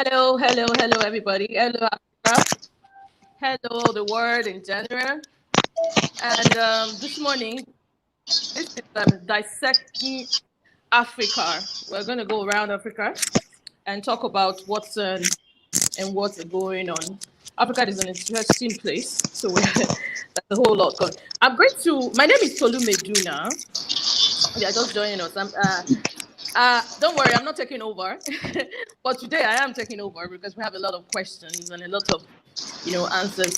Hello, hello, hello, everybody. Hello, Africa. Hello, the world in general. And this morning, this is dissecting Africa. We're going to go around Africa and talk about what's going on. Africa is an interesting place, so that's a whole lot going. My name is Tolu Meduna. Yeah, just joining us. Don't worry, I'm not taking over. But today I am taking over because we have a lot of questions and a lot of, answers,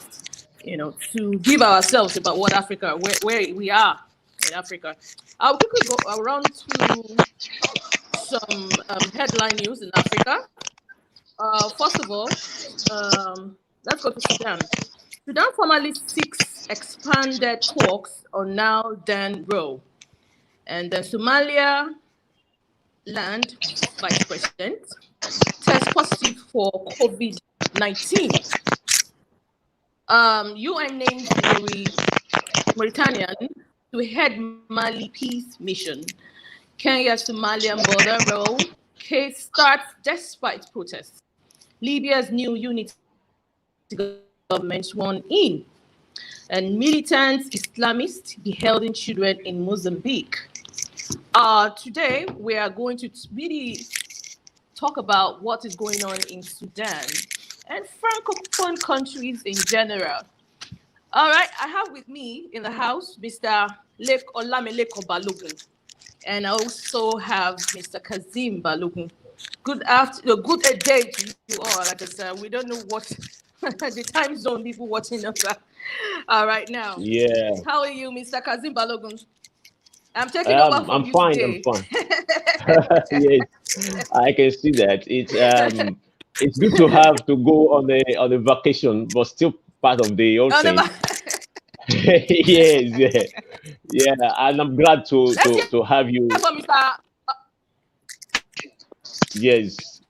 to give ourselves about what Africa, where we are in Africa. I'll quickly go around to some headline news in Africa. First of all, let's go to Sudan. Sudan formally seeks expanded talks on now then row. And then Somalia land vice president test positive for COVID-19. UN names Mauritanian to head Mali peace mission. Kenya-Somalian border row case starts despite protests. Libya's new unity government sworn in. And militant Islamists beheading children in Mozambique. Today, we are going to really talk about what is going on in Sudan and Francophone countries in general. All right, I have with me in the house Mr. Olamileko Balogun, and I also have Mr. Kazim Balogun. Good day to you all. Like I said, we don't know what the time zone people watching us right now. Yeah. How are you, Mr. Kazim Balogun? I'm taking over from you today. I'm fine. Yes, I can see that. It's good to have to go on a vacation, but still part of the old thing. Yes, yeah, and I'm glad to have you. Yes,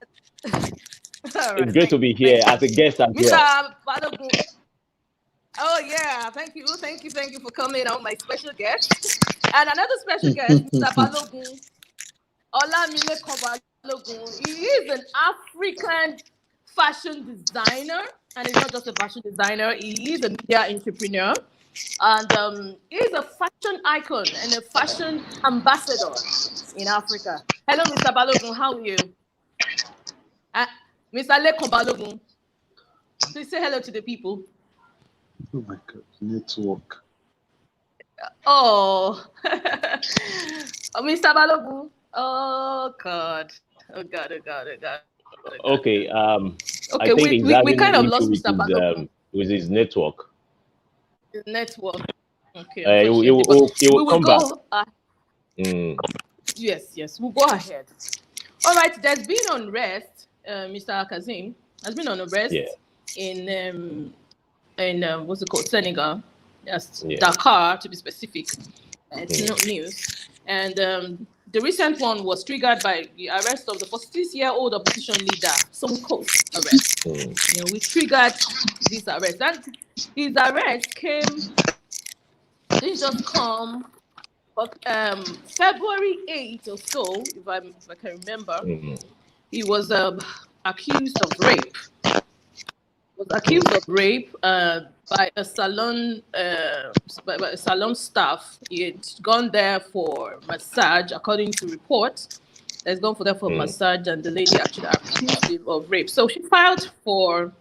it's great to be here as a guest as well. Balogun. Oh yeah, thank you for coming on, my special guest. And another special guest, Mr. Balogun, Olamileko Balogun. He is an African fashion designer, and he's not just a fashion designer, he is a media entrepreneur. And he's a fashion icon and a fashion ambassador in Africa. Hello, Mr. Balogun, how are you? Mr. Leko Balogun, please say hello to the people. Oh my God, network. Oh, Mr. Balogun. Oh God. Okay. Okay, we kind of lost Mr. Balogun with his network. His network. Okay. He will come back. Yes, we'll go ahead. All right. There's been unrest. Mr. Kazim has been on unrest in what's it called? Senegal. Yes, yeah. Dakar to be specific. It's not news. And the recent one was triggered by the arrest of the 46-year-old opposition leader, Sonko's arrest. We triggered this arrest. And his arrest didn't just come February 8th or so, if I can remember. He was accused of rape. By a salon staff. He had gone there for massage, according to reports. He's gone for massage, and the lady actually accused him of rape. So she filed for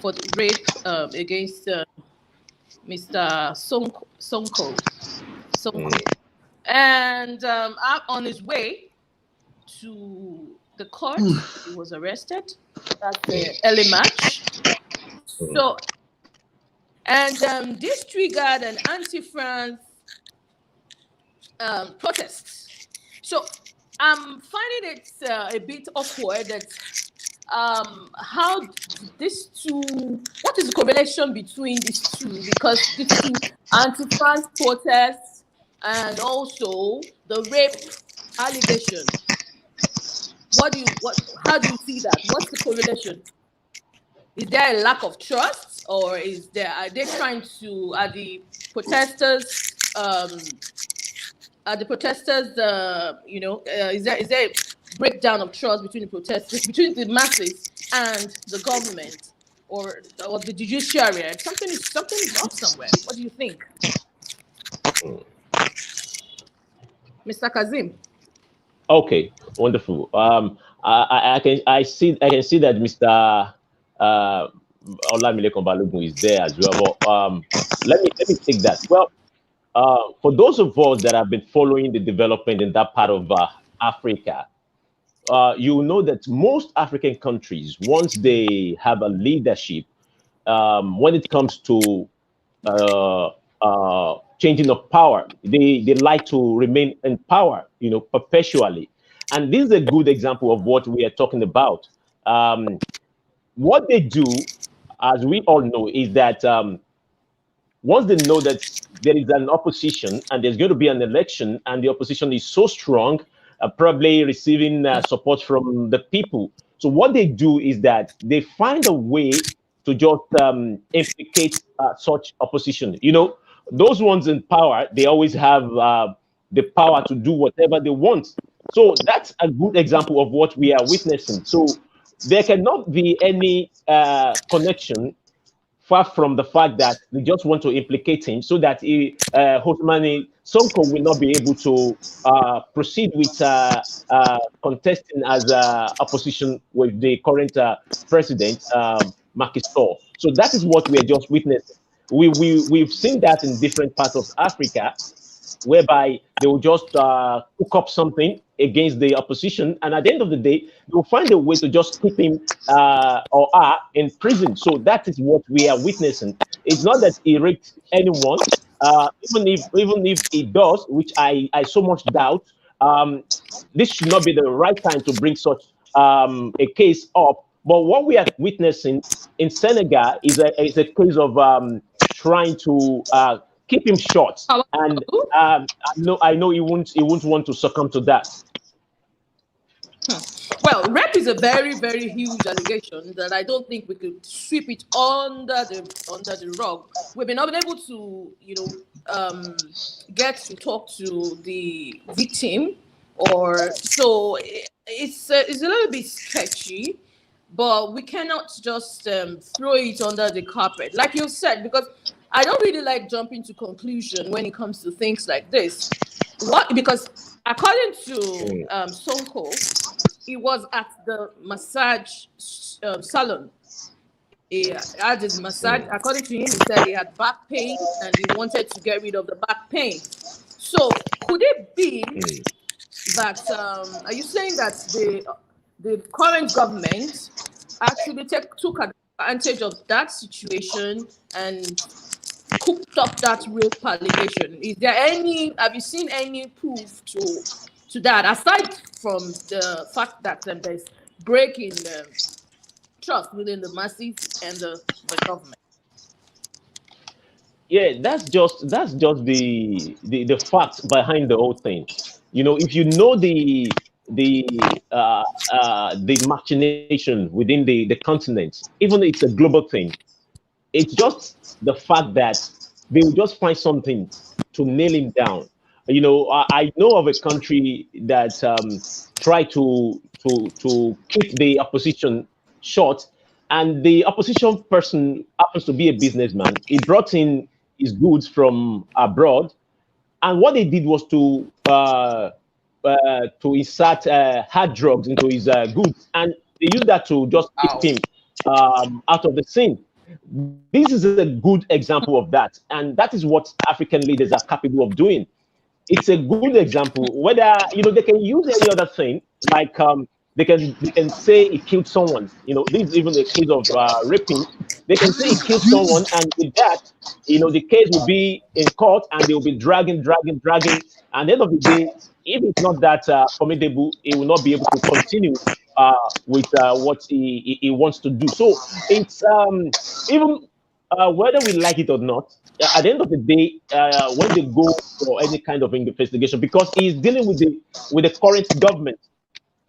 the rape against Mr. Sonko. And on his way to the court, he was arrested. That's the early March. So, and this triggered an anti-France protest. So, I'm finding it a bit awkward that how these two, what is the correlation between these two? Because these two anti-France protests and also the rape allegation. How do you see that? What's the correlation? Is there a lack of trust, or are they trying to, are the protesters, is there a breakdown of trust between the protesters, between the masses and the government or the judiciary. Something is off somewhere. What do you think, Mr. Kazim? Okay, wonderful. I can see that Mr. Uh, Olamilekan Balogun is there as well. But let me take that. Well, for those of us that have been following the development in that part of Africa, you know that most African countries, once they have a leadership, when it comes to uh, changing of power, they like to remain in power, perpetually. And this is a good example of what we are talking about. What they do, as we all know, is that once they know that there is an opposition and there's going to be an election and the opposition is so strong, probably receiving support from the people. So what they do is that they find a way to just implicate such opposition. Those ones in power, they always have the power to do whatever they want. So that's a good example of what we are witnessing. So there cannot be any connection far from the fact that they just want to implicate him so that Hosmani Sonko will not be able to proceed with contesting as opposition with the current president, Macky Sall. So that is what we are just witnessing. We've seen that in different parts of Africa, whereby they will just cook up something against the opposition, and at the end of the day, they will find a way to just keep him or her in prison. So that is what we are witnessing. It's not that he raped anyone, even if he does, which I so much doubt. This should not be the right time to bring such a case up. But what we are witnessing in Senegal is a case of trying to keep him short, and I know he won't want to succumb to that. Well, rape is a very, very huge allegation that I don't think we could sweep it under the rug. We've been unable to, get to talk to the victim, or so it's a little bit sketchy, but we cannot just throw it under the carpet, like you said, because I don't really like jumping to conclusion when it comes to things like this. What? Because according to Sonko, he was at the massage salon. He had his massage. According to him, he said he had back pain and he wanted to get rid of the back pain. So, could it be that? Are you saying that the current government actually took advantage of that situation and cooked up that rape allegation? Have you seen any proof to that, aside from the fact that there's breaking trust within the masses and the government? Yeah, that's just the fact behind the whole thing. If you know the machination within the continent, even it's a global thing. It's just the fact that they will just find something to nail him down. I know of a country that tried to keep the opposition short, and the opposition person happens to be a businessman. He brought in his goods from abroad, and what they did was to insert hard drugs into his goods, and they used that to just keep him out of the scene. This is a good example of that, and that is what African leaders are capable of doing. It's a good example. Whether they can use any other thing, like they can say he killed someone. This is even a case of raping. They can say he killed someone, and with that, the case will be in court, and they will be dragging. And at the end of the day, if it's not that formidable, he will not be able to continue with what he wants to do. So it's even whether we like it or not, at the end of the day, when they go for any kind of investigation, because he's dealing with the current government,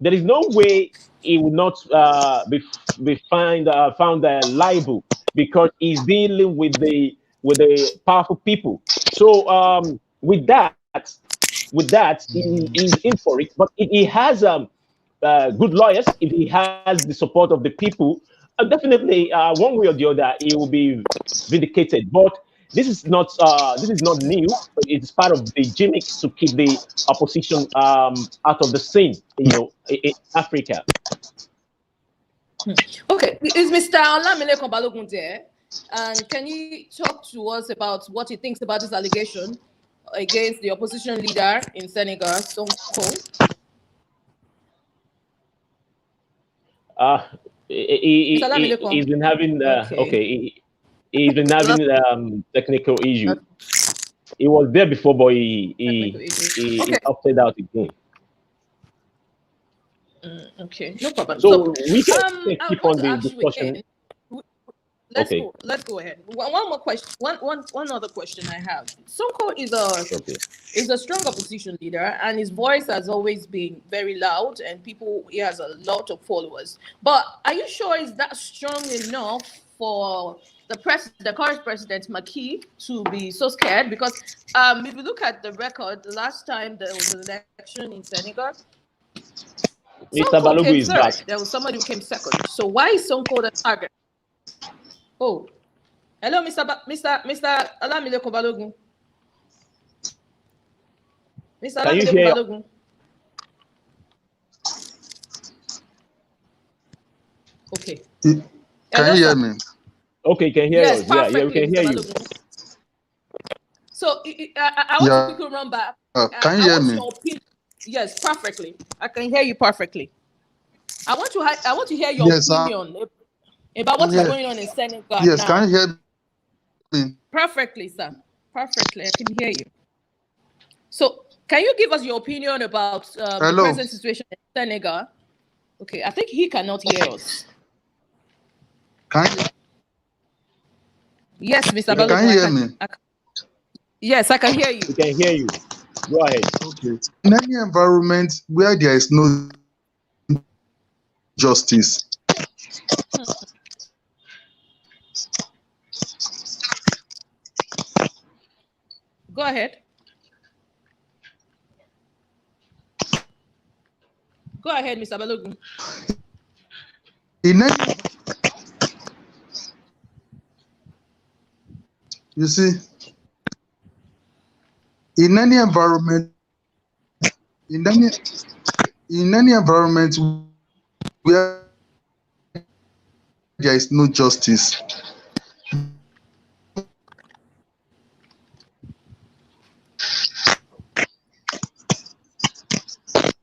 there is no way he will not be found liable, because he's dealing with the powerful people. So with that, he's in for it. But he has good lawyers, if he has the support of the people, definitely one way or the other, he will be vindicated. But this is not new. It's part of the gimmick to keep the opposition out of the scene. In Africa. Okay, is Mr. Olamide Balogun there? And can you talk to us about what he thinks about this allegation against the opposition leader in Senegal, Sonko? He's been having he's been having technical issue. He was there before, but he opted out again. Okay, no problem. So we can keep on the discussion. Let's go ahead. One more question. One other question I have. Sonko is a strong opposition leader, and his voice has always been very loud, and he has a lot of followers. But are you sure is that strong enough for the current president Macky to be so scared? Because if you look at the record, the last time there was an election in Senegal, Mr. Balogun is back. There was somebody who came second. So why is Sonko the target? Oh, hello, Mr. Olamide Balogun. Mr. Olamide Balogun. Okay. Can you hear me? Okay, can hear us. Yeah, we can hear you. So I want to quickly run back. Can you hear me? Yes, perfectly. I can hear you perfectly. I want to hear your opinion about what's going on in Senegal. Yes, can you hear me? Perfectly, sir. Perfectly, I can hear you. So, can you give us your opinion about the present situation in Senegal? Okay, I think he cannot hear us. Yes, Mr. Balogun. Can you hear me? Yes, I can hear you. We can hear you. Go ahead. Okay. In any environment where there is no justice, go ahead. Go ahead, Mr. Balogun. You see, in any environment where there is no justice,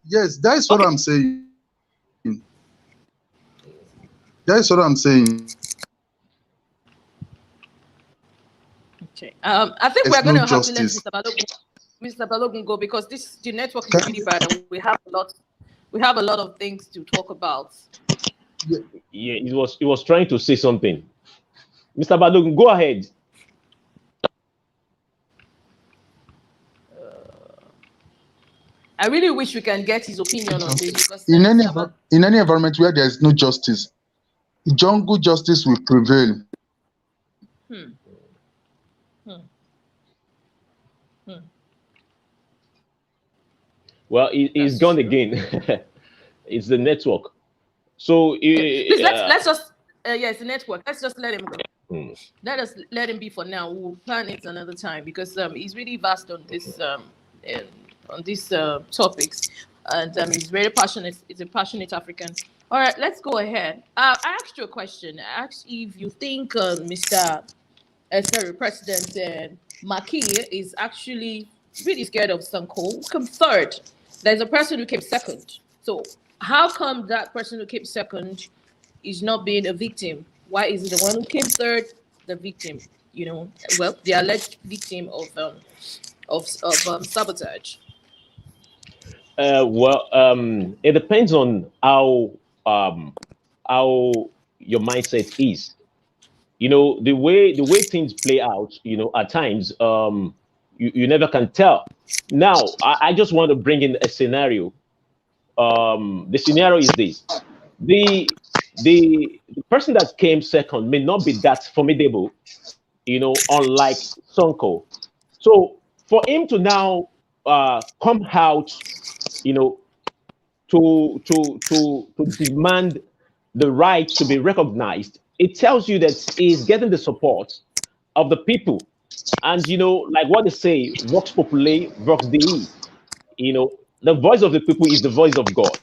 yes, that is what I'm saying. That is what I'm saying. Okay. I think we're going to have to let Mr. Balogun go because the network is really bad and we have a lot of things to talk about. Yeah, he was trying to say something. Mr. Balogun, go ahead. I really wish we can get his opinion on this because in any environment where there is no justice, jungle justice will prevail. Well, he's gone again. It's the network. So let's just it's the network. Let's just let him go. Let us let him be for now. We'll plan it another time because he's really vast on this topics, and he's very passionate. He's a passionate African. All right, let's go ahead. I asked you a question. I asked if you think President Macky is actually really scared of Sonko, who came third. There's a person who came second. So how come that person who came second is not being a victim? Why is it the one who came third the victim? The alleged victim of sabotage. It depends on how your mindset is. The way things play out. At times, you never can tell. Now, I just want to bring in a scenario. The scenario is this: the person that came second may not be that formidable, unlike Sonko. So for him to now come out, to demand the right to be recognized, it tells you that he's getting the support of the people. And like what they say, vox populi, vox dei. The voice of the people is the voice of God.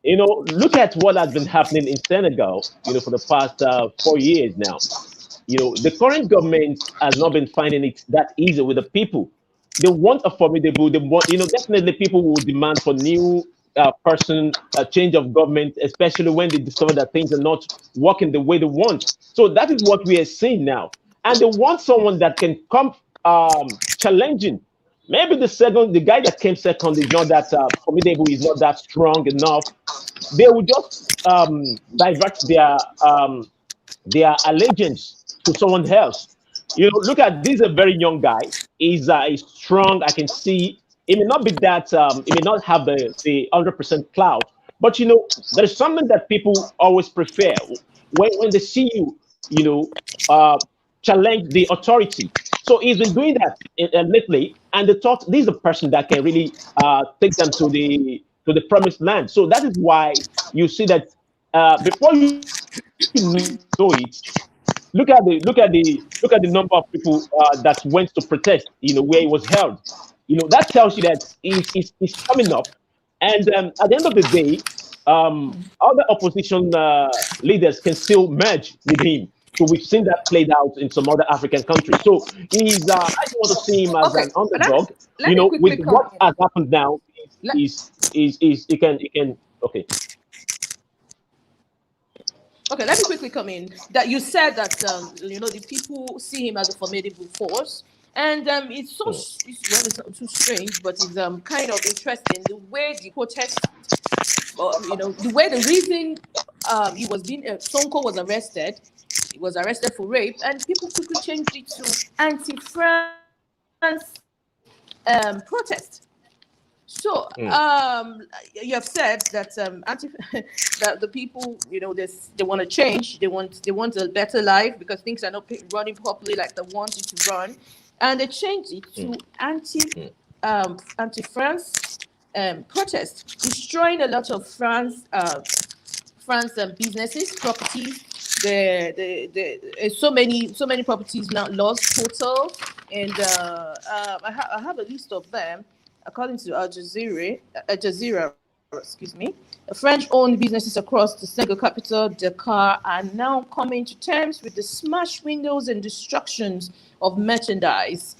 Look at what has been happening in Senegal, for the past 4 years now. The current government has not been finding it that easy with the people. They want a formidable, they want, definitely people will demand for new person, a change of government, especially when they discover that things are not working the way they want. So that is what we are seeing now. And they want someone that can come challenging. Maybe the guy that came second is not that formidable, is not that strong enough. They will just divert their allegiance to someone else. Look at this, a very young guy. He's strong. I can see. It may not be that. It may not have the 100% clout, but there's something that people always prefer when they see you. Challenge the authority. So he's been doing that lately, and they thought this is a person that can really take them to the promised land. So that is why you see that before you know it, look at the number of people that went to protest, where it was held. That tells you that he's coming up. And at the end of the day, other opposition leaders can still merge with him. So we've seen that played out in some other African countries. So I don't want to see him as an underdog. Let me quickly with what come has happened now, Let- is he can okay. Okay, let me quickly come in. That you said that the people see him as a formidable force, and it's so it's not too strange, but it's kind of interesting the way the protest, the way the reason he was being Sonko was arrested. He was arrested for rape, and people quickly changed it to anti-France protest. So you have said that that the people, they want to change, they want a better life because things are not running properly like they want it to run, and they changed it to anti-France protest, destroying a lot of France businesses, properties. So many properties now lost total, and I have a list of them. According to Al Jazeera, excuse me, French-owned businesses across the Senegal capital, Dakar, are now coming to terms with the smashed windows and destructions of merchandise.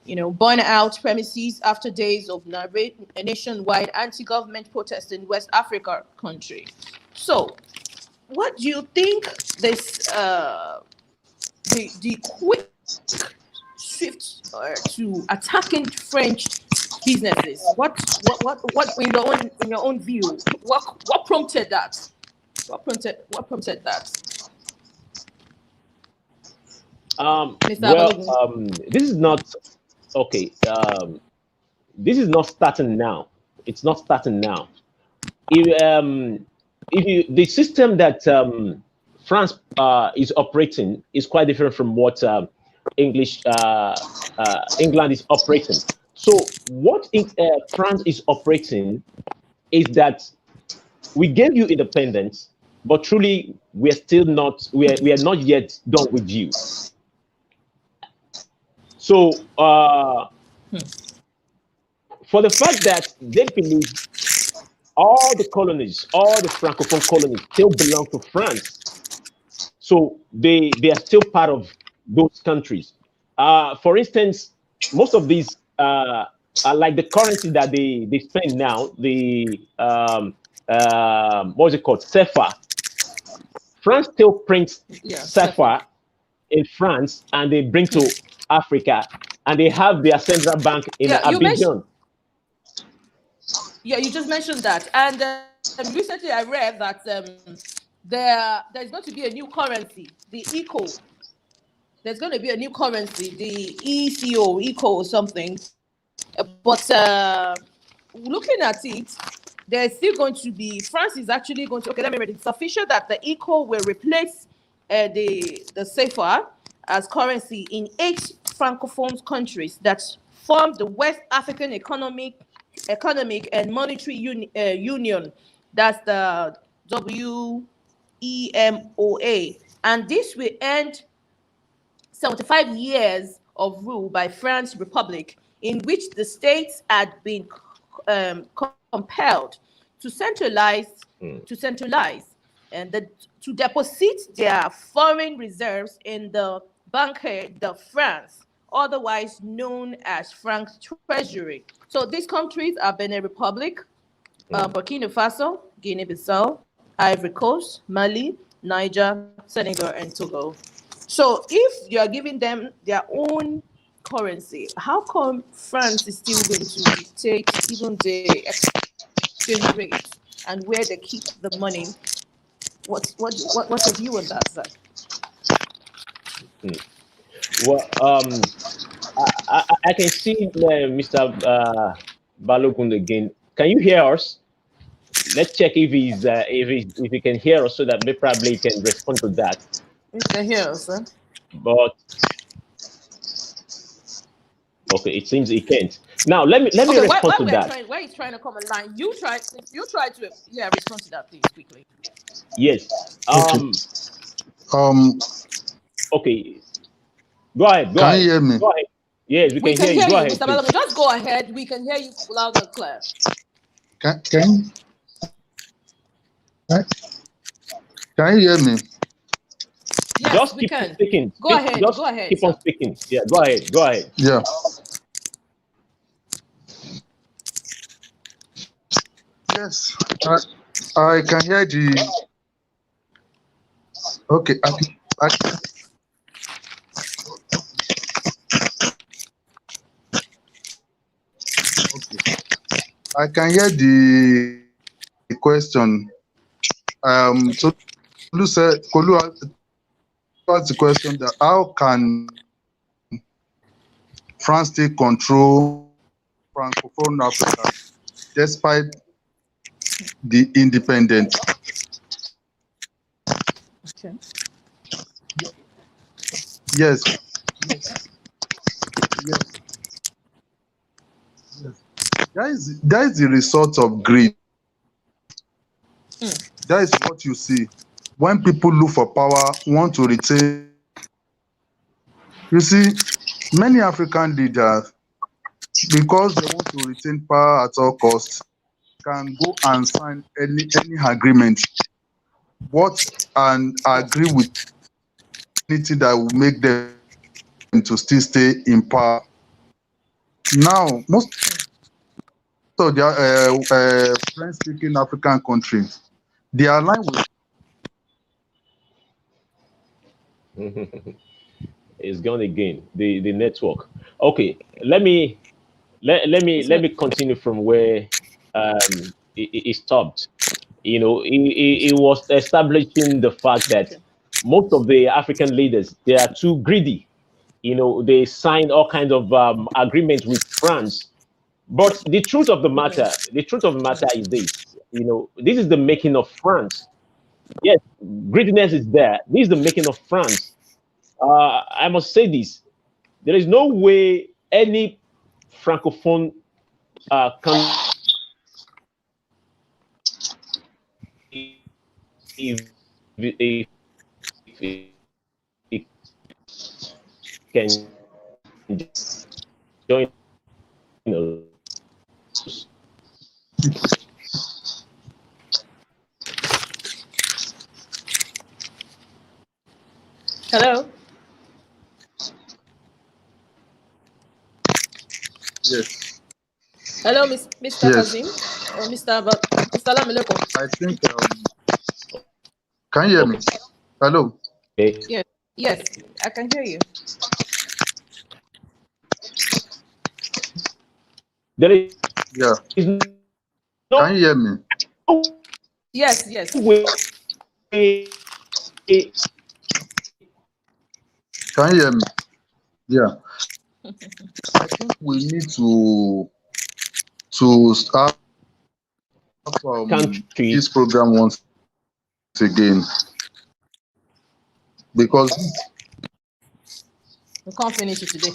Burn out premises after days of a nationwide anti-government protest in West Africa country. So, what do you think this the quick shift to attacking French businesses? What in your own view? What prompted that? What prompted that? This is not okay. This is not starting now. It's not starting now. The system that France is operating is quite different from what England is operating. So what France is operating is that we gave you independence, but truly we are not yet done with you. So for the fact that they believe all the colonies, all the Francophone colonies still belong to France. So they are still part of those countries. For instance, most of these are like the currency that they spend now, the what's it called? CFA. France still prints CFA in France and they bring to Africa, and they have their central bank in Abidjan. You just mentioned that, and recently I read that there's going to be a new currency, the ECO. There's going to be a new currency, the ECO or something. But looking at it, there's still going to be, France is actually going to, okay, let me read it. It's official that the ECO will replace the CFA as currency in 8 Francophone countries that form the West African Economic Economic and Monetary Union. That's the WEMOA. And this will end 75 years of rule by France Republic, in which the states had been compelled to centralize and to deposit their foreign reserves in the Banque de France, otherwise known as Frank's Treasury. So these countries are Benin Republic, Burkina Faso, Guinea-Bissau, Ivory Coast, Mali, Niger, Senegal, and Togo. So if you are giving them their own currency, how come France is still going to dictate even the exchange rate and where they keep the money? What's your view on that, Zach? Well, I can see Mr. Balogun again. Can you hear us? Let's check if he can hear us, so that we probably can respond to that. You can hear us, huh? But okay, it seems he can't. Now let me respond to that. Why he's trying to come online? You try to respond to that, please, quickly. Yes. Okay. Go ahead. Can you hear me? Go ahead. Yes, we can hear you. Go ahead. Mr. Balogun, just go ahead. We can hear you loud and clear. Can you hear me? Yes, just we keep can. speaking. Go ahead. Just go ahead. keep on speaking. Yeah, go ahead. Yeah. Yes, I can hear the. Okay, I can hear the question. So Kolu asked the question that how can France take control Francophone Africa despite the independence? Okay. Yes. That is the result of greed. That is what you see when people look for power, want to retain. You see, many African leaders, because they want to retain power at all costs, can go and sign any agreement, and agree with anything that will make them to still stay in power. Now, most of the French-speaking African countries, they align with. It's gone again. The network. Okay, let me continue from where it stopped. You know, it was establishing the fact that most of the African leaders, they are too greedy. You know, they signed all kinds of agreements with France. But the truth of the matter is this. You know, this is the making of France. Yes, greediness is there. This is the making of France. I must say this: there is no way any francophone country if it can join us. Hello. Yes. Hello, Mr. Yes. Kazim or Mr. Lamileko. I think. Can you hear me? Hello. Okay. Yes, I can hear you. There is Yeah. no Can you hear me? Yes. way. Can you hear me? Yeah. I think we need to start Country. this program once again, because We can't finish it today.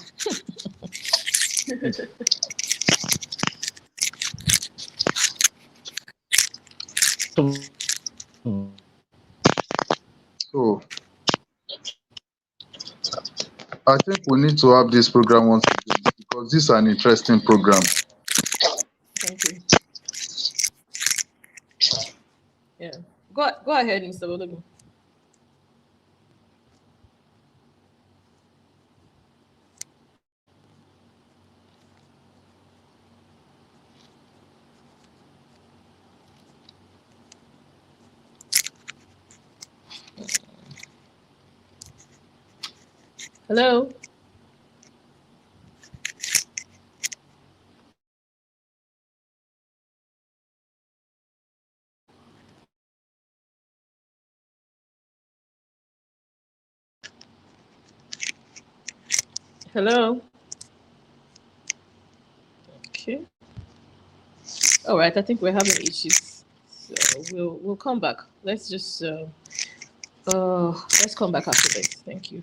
So I think we need to have this program once again because this is an interesting program. Thank you. Yeah. Go ahead, Mr. Bologun. Hello. Hello. Okay. All right. I think we're having issues, so we'll come back. Let's come back after this. Thank you.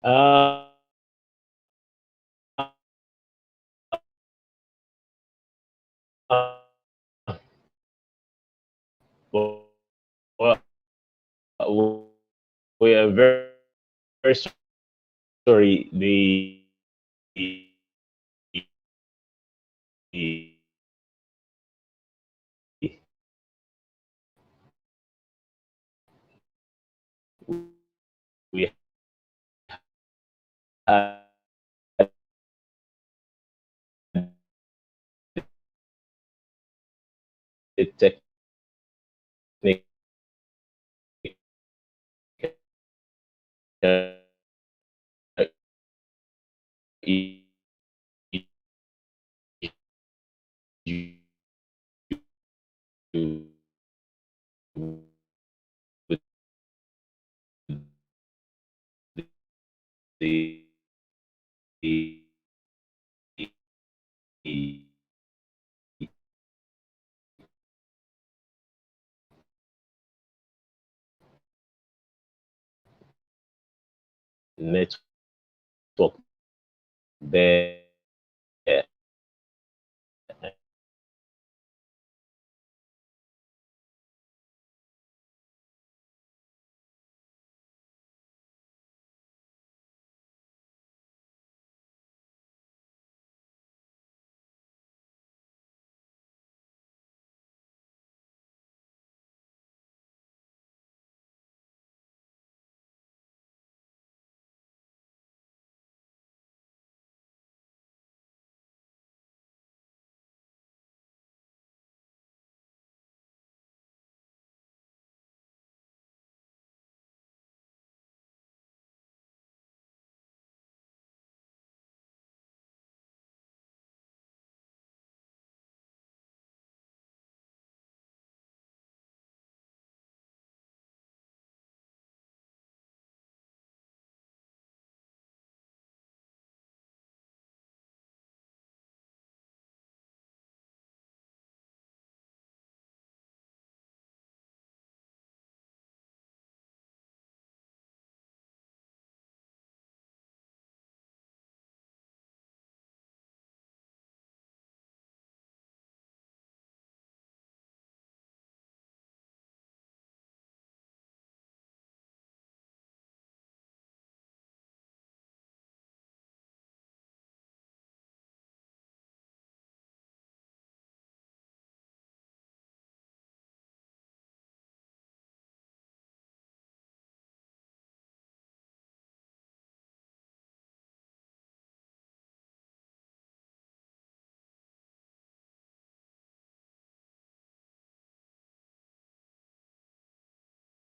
Uh, well, we are very, very sorry. We had the technical issue with the network there.